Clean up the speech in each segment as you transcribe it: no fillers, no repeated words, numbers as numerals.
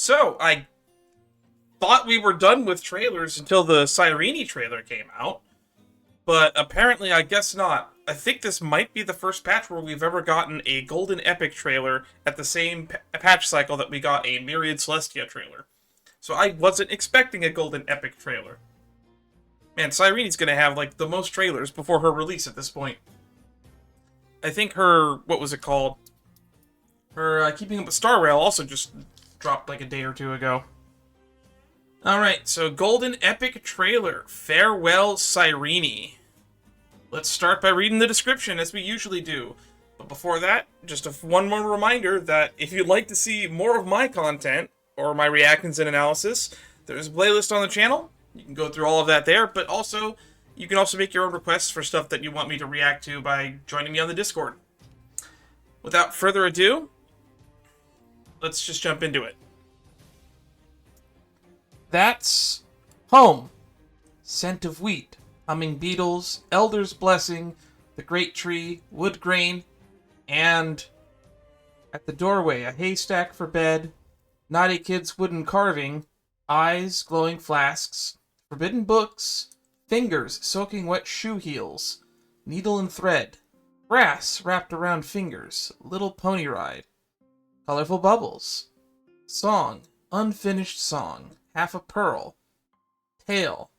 So, I thought we were done with trailers until the Cyrene trailer came out, but apparently I guess not. I think this might be the first patch where we've ever gotten a Golden Epic trailer at the same patch cycle that we got a Myriad Celestia trailer. So I wasn't expecting a Golden Epic trailer. Man, Cyrene's gonna have, like, the most trailers before her release at this point. I think her, what was it called? Her Keeping Up with Star Rail also just dropped like a day or two ago. Alright, so Golden Epic trailer. Farewell, Cyrene. Let's start by reading the description, as we usually do. But before that, just one more reminder that if you'd like to see more of my content, or my reactions and analysis, there's a playlist on the channel. You can go through all of that there, but also, you can also make your own requests for stuff that you want me to react to by joining me on the Discord. Without further ado, let's just jump into it. That's home. Scent of wheat, humming beetles, elder's blessing, the great tree, wood grain, and at the doorway, a haystack for bed, naughty kid's wooden carving, eyes, glowing flasks, forbidden books, fingers soaking wet shoe heels, needle and thread, brass wrapped around fingers, little pony ride, colorful bubbles, song, unfinished song, half a pearl, tail,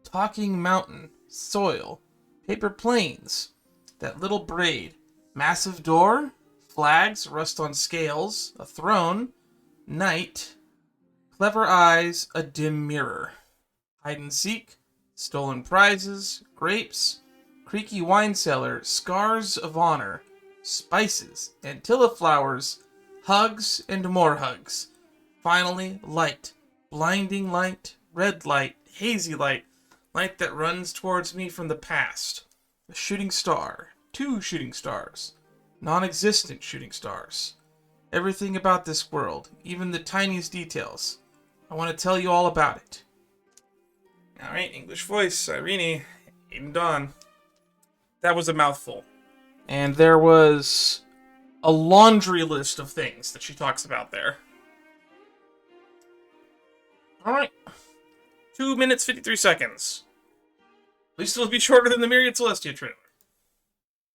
talking mountain, soil, paper planes, that little braid, massive door, flags rust on scales, a throne, night, clever eyes, a dim mirror, hide and seek, stolen prizes, grapes, creaky wine cellar, scars of honor, spices, antilla flowers, hugs and more hugs. Finally, light, blinding light, red light, hazy light, light that runs towards me from the past. A shooting star, two shooting stars, non-existent shooting stars. Everything about this world, even the tiniest details. I want to tell you all about it. Alright, English voice, Cyrene, Aiden Dawn. That was a mouthful. And there was a laundry list of things that she talks about there. Alright. 2 minutes, 53 seconds. At least it'll be shorter than the Myriad Celestia trailer.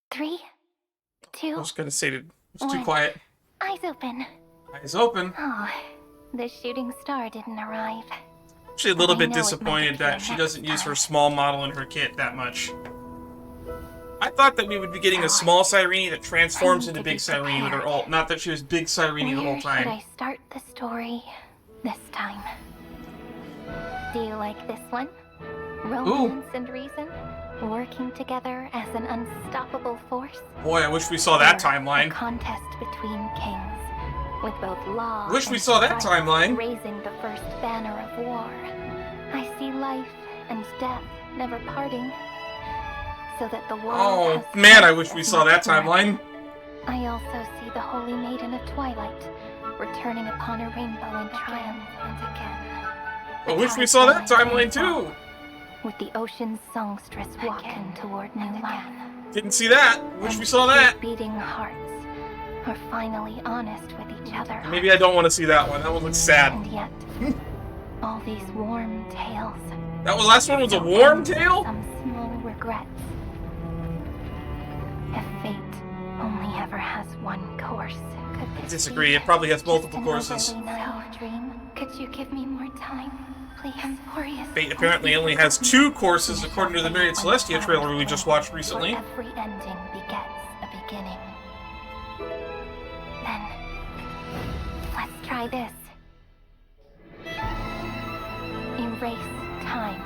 3, 2, I was gonna say it was too 1. quiet. Eyes open. Eyes open. Oh, the shooting star didn't arrive. Actually a little I bit know it might disappointed appear that she next doesn't use her time. small model in her kit that much. I thought that we would be getting a small Cyrene that transforms into Big Cyrene with her ult. Not that she was Big Cyrene the whole Where should time. I start the story this time? Do you like this one? Romance and reason, working together as an unstoppable force. Boy, I wish we saw that Or timeline. A contest between kings, with both law Wish we and saw that strife timeline. raising the first banner of war. I see life and death never parting, so that the world Oh, has man, I twice wish we as saw that much life. timeline. I also see the Holy Maiden of Twilight, returning upon a rainbow in triumph and again. I wish we saw that timeline too. With the ocean's songstress walking toward new life. Didn't see that. Wish we saw that. Beating hearts are finally honest with each other. Maybe I don't want to see that one. That one looks sad. And yet, all these warm tales. That last one was a warm tale? Some small regrets. If fate only ever has one course, could I this disagree. be It probably has just multiple an courses. overly naive dream? Could you give me more time, please? Amphoreus Fate apparently only has 2 courses according to the Myriad Celestia trailer we just watched recently. Every ending begets a beginning. Then, let's try this. Erase time.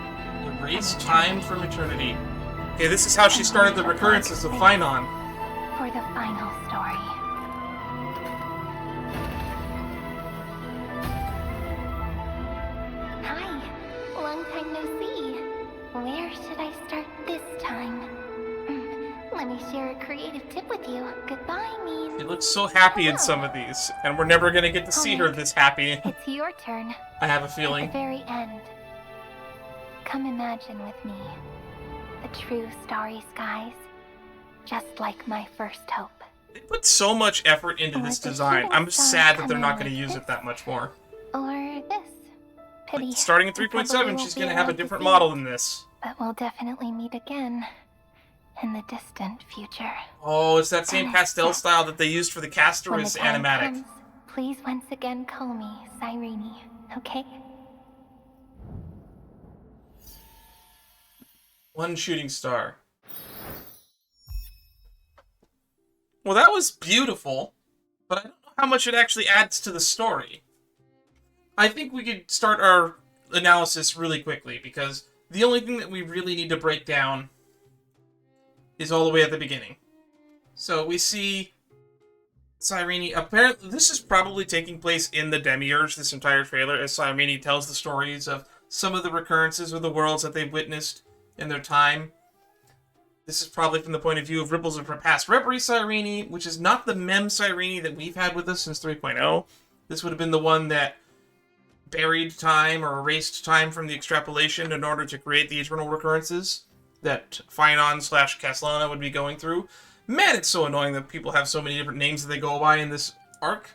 Erase time from eternity. Okay, this is how she started the recurrences of Finon. For the final story. Hi, long time no see. Where should I start this time? Let me share a creative tip with you. Goodbye means... She looks so happy in some of these, and we're never gonna get to see her this happy. It's your turn. I have a At feeling. the very end. Come imagine with me. The true starry skies. Just like my first hope. They put so much effort into this design. I'm sad that they're not gonna use it that much more. Or this. Pity. Starting at I probably 3.7, won't she's be going to have a around to different see model it, than this. But we'll definitely meet again. In the distant future. Oh, it's that same pastel style that they used for the When the Castor's time animatic. comes, please once again call me Cyrene, okay? One shooting star. Well, that was beautiful, but I don't know how much it actually adds to the story. I think we could start our analysis really quickly, because the only thing that we really need to break down is all the way at the beginning. So we see Cyrene. Apparently, this is probably taking place in the Demiurge, this entire trailer, as Cyrene tells the stories of some of the recurrences of the worlds that they've witnessed in their time. This is probably from the point of view of Ripples of her Past Reverie Cyrene, which is not the Mem Cyrene that we've had with us since 3.0. This would have been the one that buried time or erased time from the extrapolation in order to create the eternal recurrences that Phynon/Caslana would be going through. Man, it's so annoying that people have so many different names that they go by in this arc.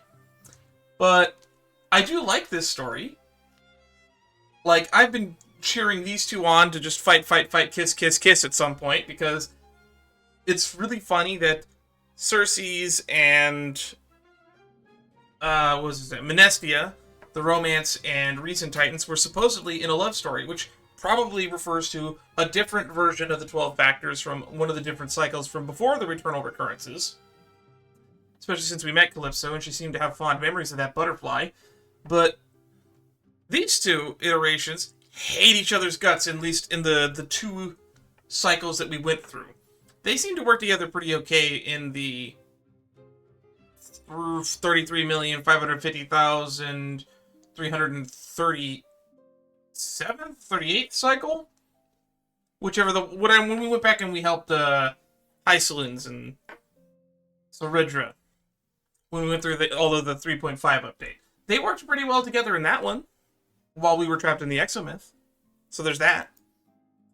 But I do like this story. Like, I've been cheering these two on to just fight, kiss, kiss, kiss at some point, because it's really funny that Circe's and Menestia, the romance and recent Titans, were supposedly in a love story, which probably refers to a different version of the 12 factors from one of the different cycles from before the Eternal Recurrences. Especially since we met Calypso, and she seemed to have fond memories of that butterfly. But these two iterations hate each other's guts, at least in the two cycles that we went through. They seem to work together pretty okay in the 33,550,337th, 38th cycle? Whichever when we went back and we helped Isolins and Soridra, when we went through all of the 3.5 update. They worked pretty well together in that one, while we were trapped in the Exomyth. So there's that.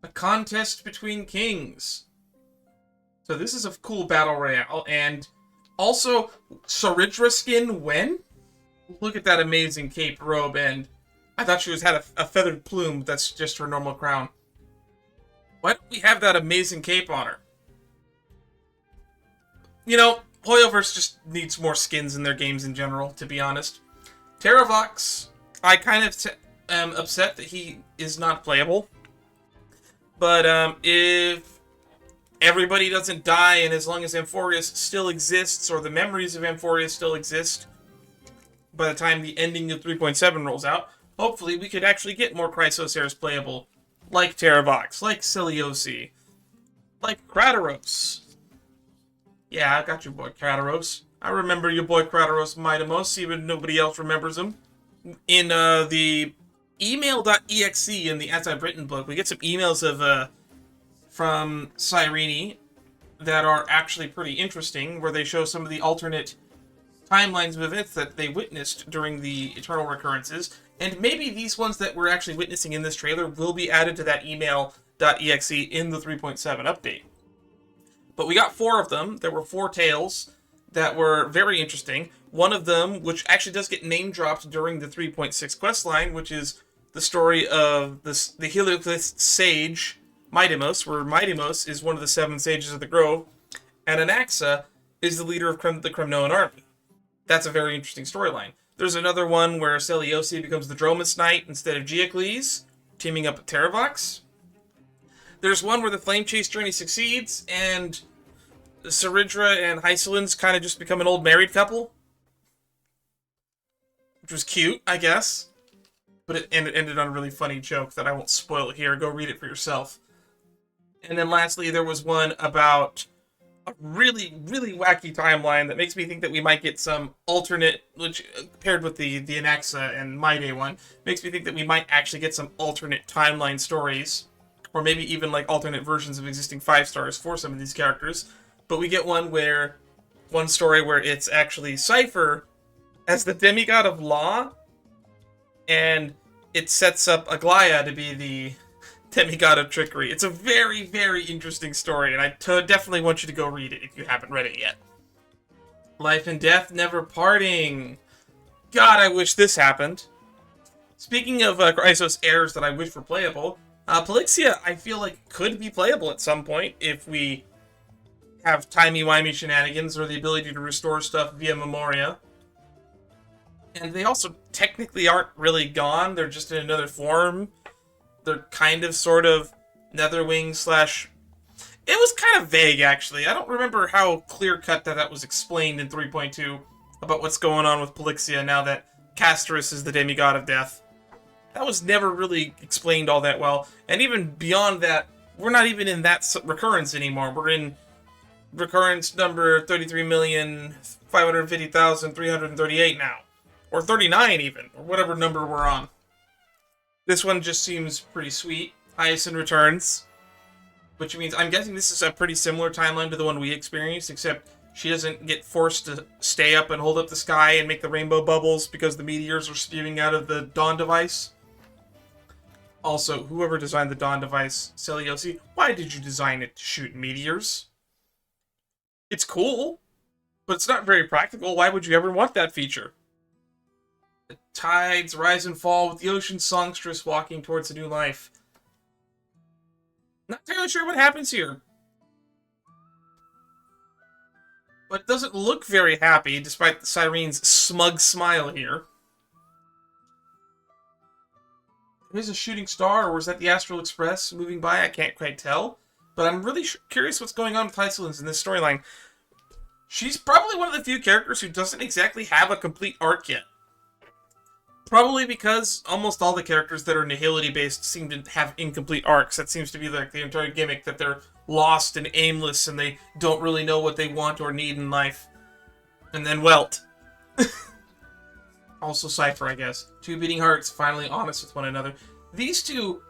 A contest between kings. So this is a cool battle royale, and also Soridra skin when? Look at that amazing cape robe, and I thought she had a feathered plume. That's just her normal crown. Why don't we have that amazing cape on her? You know, Hoyoverse just needs more skins in their games in general, to be honest. Terravox, I kind of am upset that he is not playable. But if everybody doesn't die, and as long as Amphoreus still exists, or the memories of Amphoreus still exist, by the time the ending of 3.7 rolls out, hopefully we could actually get more Chrysosairs playable, like Terravox, like Ciliosi, like Crateros. Yeah, I got your boy Crateros. I remember your boy Crateros Mitimos, even nobody else remembers him. In the email.exe in the Anti-Britain book, we get some emails of from Cyrene that are actually pretty interesting, where they show some of the alternate timelines of events that they witnessed during the Eternal Recurrences, and maybe these ones that we're actually witnessing in this trailer will be added to that email.exe in the 3.7 update. But we got 4 of them. There were 4 tales that were very interesting. One of them, which actually does get name-dropped during the 3.6 questline, which is the story of the Helioclith sage, Mitimos, where Mitimos is one of the 7 sages of the Grove, and Anaxa is the leader of the Kremnoan army. That's a very interesting storyline. There's another one where Celiosi becomes the Dromus Knight instead of Geocles, teaming up with Terravox. There's one where the Flame Chase journey succeeds, and Soridra and Isolins kind of just become an old married couple. Which was cute, I guess. But it ended on a really funny joke that I won't spoil here. Go read it for yourself. And then lastly, there was one about a really, really wacky timeline that makes me think that we might get some alternate, which paired with the Anaxa and My Day one, makes me think that we might actually get some alternate timeline stories, or maybe even like alternate versions of existing 5 stars for some of these characters. But we get one story where it's actually Cypher as the demigod of law, and it sets up Aglaya to be the demigod of trickery. It's a very, very interesting story, and I definitely want you to go read it if you haven't read it yet. Life and Death Never Parting. God, I wish this happened. Speaking of Chrysos heirs that I wish were playable, Polixia I feel like could be playable at some point if we have timey-wimey shenanigans or the ability to restore stuff via Memoria. And they also technically aren't really gone, they're just in another form. They're kind of, sort of, Netherwing slash... It was kind of vague, actually. I don't remember how clear-cut that was explained in 3.2 about what's going on with Polixia now that Castorus is the demigod of death. That was never really explained all that well. And even beyond that, we're not even in that recurrence anymore. We're in recurrence number 33,550,338 now. Or 39 even, or whatever number we're on. This one just seems pretty sweet. Hyacinth returns. Which means, I'm guessing this is a pretty similar timeline to the one we experienced, except she doesn't get forced to stay up and hold up the sky and make the rainbow bubbles because the meteors are spewing out of the Dawn device. Also, whoever designed the Dawn device, Celiosi, why did you design it to shoot meteors? It's cool, but it's not very practical. Why would you ever want that feature? The tides rise and fall with the ocean songstress walking towards a new life. Not entirely sure what happens here. But it doesn't look very happy, despite Cyrene's smug smile here. Is a shooting star, or was that the Astral Express moving by? I can't quite tell. But I'm really curious what's going on with Hycelins in this storyline. She's probably one of the few characters who doesn't exactly have a complete arc yet. Probably because almost all the characters that are Nihility-based seem to have incomplete arcs. That seems to be like the entire gimmick, that they're lost and aimless and they don't really know what they want or need in life. And then Welt. Also Cypher, I guess. Two beating hearts, finally honest with one another. These two,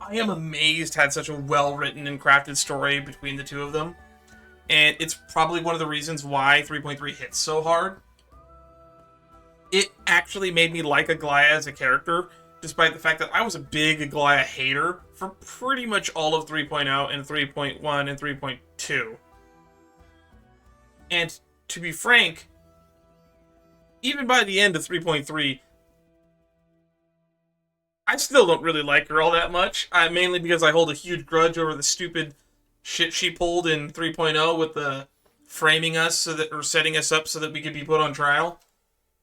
I am amazed, had such a well-written and crafted story between the two of them. And it's probably one of the reasons why 3.3 hits so hard. It actually made me like Aglaia as a character, despite the fact that I was a big Aglaia hater for pretty much all of 3.0 and 3.1 and 3.2. And to be frank, even by the end of 3.3, I still don't really like her all that much. Mainly because I hold a huge grudge over the stupid shit she pulled in 3.0 with the framing us so that, or setting us up so that we could be put on trial.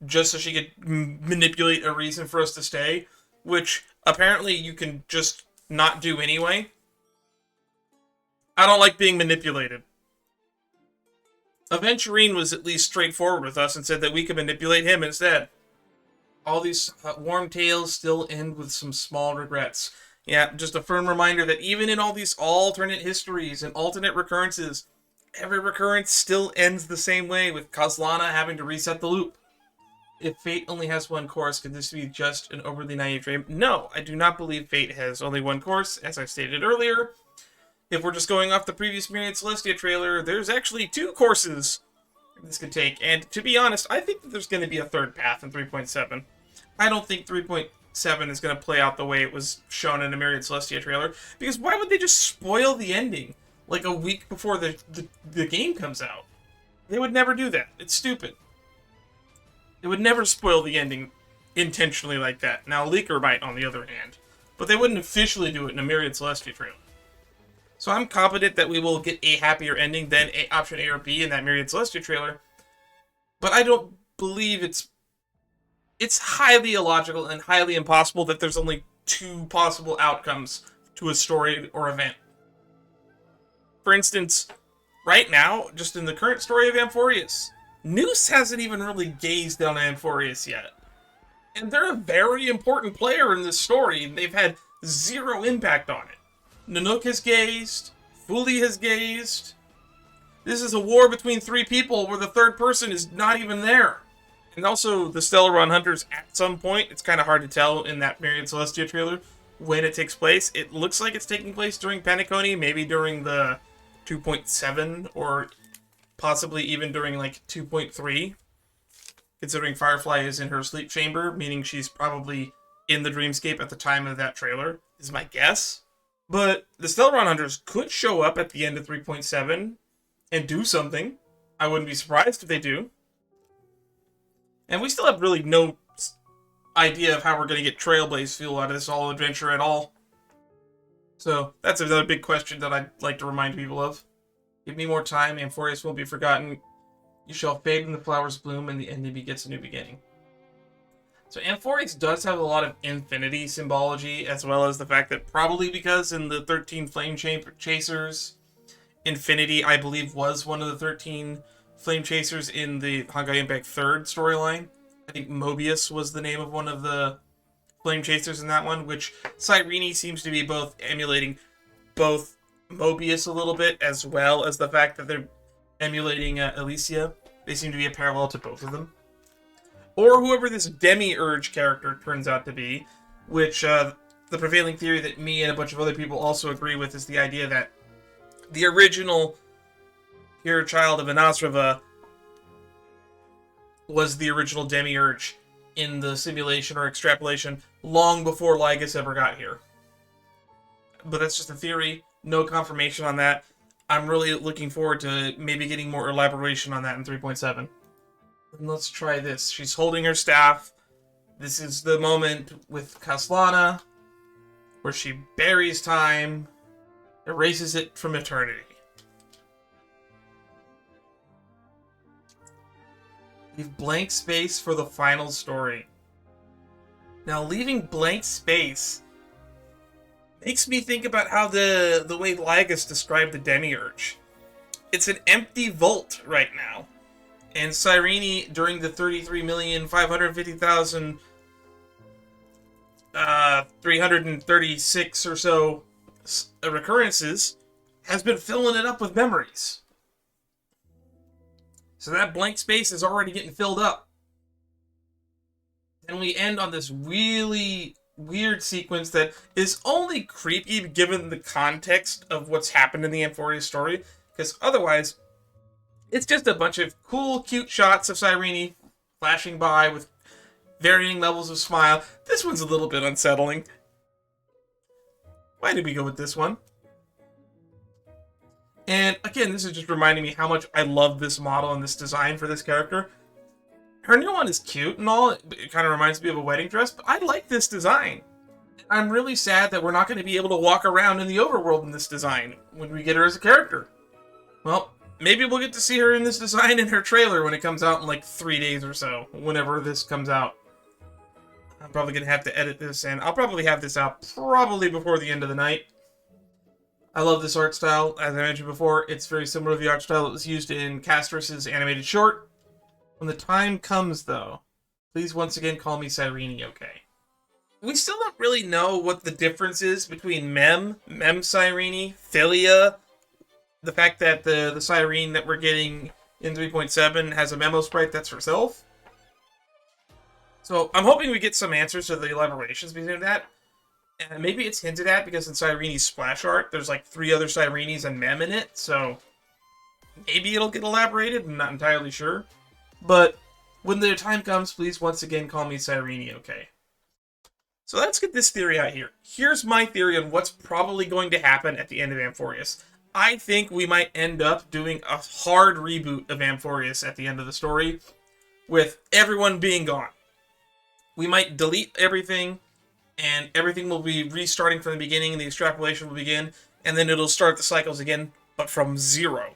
Just so she could manipulate a reason for us to stay. Which, apparently, you can just not do anyway. I don't like being manipulated. Aventurine was at least straightforward with us and said that we could manipulate him instead. All these warm tales still end with some small regrets. Yeah, just a firm reminder that even in all these alternate histories and alternate recurrences, every recurrence still ends the same way, with Kozlana having to reset the loop. If Fate only has one course, could this be just an overly naive dream? No, I do not believe Fate has only one course, as I stated earlier. If we're just going off the previous Myriad Celestia trailer, there's actually two courses this could take. And to be honest, I think that there's going to be a third path in 3.7. I don't think 3.7 is going to play out the way it was shown in the Myriad Celestia trailer. Because why would they just spoil the ending like a week before the game comes out? They would never do that. It's stupid. They would never spoil the ending intentionally like that. Now, Leaker might, on the other hand. But they wouldn't officially do it in a Myriad Celestia trailer. So I'm confident that we will get a happier ending than option A or B in that Myriad Celestia trailer. But I don't believe it's highly illogical and highly impossible that there's only two possible outcomes to a story or event. For instance, right now, just in the current story of Amphoreus, Noose hasn't even really gazed on Amphoreus yet. And they're a very important player in this story, and they've had zero impact on it. Nanook has gazed, Fuli has gazed. This is a war between three people where the third person is not even there. And also, the Stellaron Hunters, at some point, it's kind of hard to tell in that Myriad Celestia trailer when it takes place. It looks like it's taking place during Penacony, maybe during the 2.7, or possibly even during, like, 2.3. Considering Firefly is in her sleep chamber, meaning she's probably in the dreamscape at the time of that trailer, is my guess. But the Stellaron Hunters could show up at the end of 3.7 and do something. I wouldn't be surprised if they do. And we still have really no idea of how we're going to get Trailblaze fuel out of this whole adventure at all. So that's another big question that I'd like to remind people of. Give me more time, Amphoreus won't be forgotten. You shall fade when the flowers bloom and the end begets a new beginning. So Amphoreus does have a lot of infinity symbology, as well as the fact that probably because in the 13 Flame Chasers, Infinity, I believe, was one of the 13 Flame Chasers in the Honkai Impact 3rd storyline. I think Mobius was the name of one of the Flame Chasers in that one, which Cyrene seems to be both emulating both Mobius a little bit, as well as the fact that they're emulating Alicia. They seem to be a parallel to both of them. Or whoever this Demiurge character turns out to be, which the prevailing theory that me and a bunch of other people also agree with is the idea that the original pure child of Anasrava was the original Demiurge in the simulation or extrapolation long before Lygus ever got here. But that's just a theory, no confirmation on that. I'm really looking forward to maybe getting more elaboration on that in 3.7. And let's try this. She's holding her staff. This is the moment with Kaslana where she buries time, erases it from eternity. Leave blank space for the final story. Now, leaving blank space makes me think about how the way Lygus described the Demiurge. It's an empty vault right now. And Cyrene, during the 33,550,336 or so recurrences, has been filling it up with memories. So that blank space is already getting filled up. And we end on this really weird sequence that is only creepy given the context of what's happened in the Amphoreus story, because otherwise it's just a bunch of cool, cute shots of Cyrene flashing by with varying levels of smile. This one's a little bit unsettling. Why did we go with this one? And again, this is just reminding me how much I love this model and this design for this character. Her new one is cute and all. It kind of reminds me of a wedding dress, but I like this design. I'm really sad that we're not going to be able to walk around in the overworld in this design when we get her as a character. Well, maybe we'll get to see her in this design in her trailer when it comes out in like 3 days or so, whenever this comes out. I'm probably going to have to edit this, and I'll probably have this out probably before the end of the night. I love this art style. As I mentioned before, it's very similar to the art style that was used in Castrus's animated short. When the time comes, though, please once again call me Cyrene, okay? We still don't really know what the difference is between Mem Cyrene, Philia, the fact that the Cyrene that we're getting in 3.7 has a memo sprite that's herself. So I'm hoping we get some answers to the elaborations between that. And maybe it's hinted at because in Cyrene's splash art, there's like 3 other Cyrenes and Mem in it, so maybe it'll get elaborated, I'm not entirely sure. But when the time comes, please once again call me Cyrene, okay? So let's get this theory out here. Here's my theory on what's probably going to happen at the end of Amphoreus. I think we might end up doing a hard reboot of Amphoreus at the end of the story, with everyone being gone. We might delete everything, and everything will be restarting from the beginning, and the extrapolation will begin, and then it'll start the cycles again, but from 0.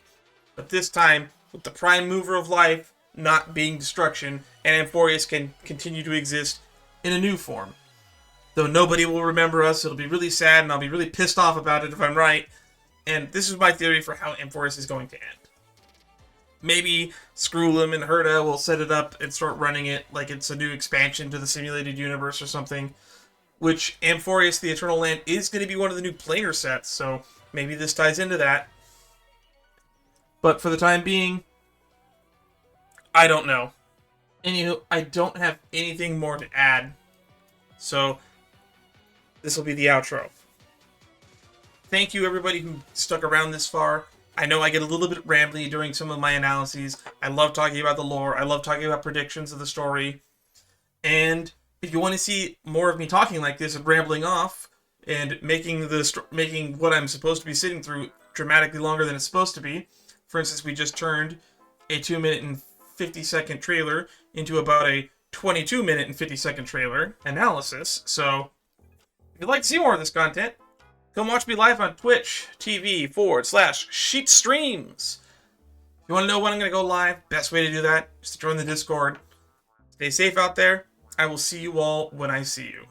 But this time, with the prime mover of life not being destruction, and Amphoreus can continue to exist in a new form. Though nobody will remember us, it'll be really sad, and I'll be really pissed off about it if I'm right. And this is my theory for how Amphoreus is going to end. Maybe Skrullum and Herta will set it up and start running it like it's a new expansion to the simulated universe or something. Which, Amphoreus the Eternal Land is going to be one of the new planar sets, so maybe this ties into that. But for the time being, I don't know. Anywho, I don't have anything more to add. So, this will be the outro. Thank you everybody who stuck around this far. I know I get a little bit rambly during some of my analyses. I love talking about the lore. I love talking about predictions of the story. And if you want to see more of me talking like this and rambling off and making what I'm supposed to be sitting through dramatically longer than it's supposed to be, for instance, we just turned a 2-minute and 50-second trailer into about a 22-minute and 50-second trailer analysis. So, if you'd like to see more of this content, come watch me live on Twitch TV/Sheet Streams. If you want to know when I'm going to go live, best way to do that is to join the Discord. Stay safe out there. I will see you all when I see you.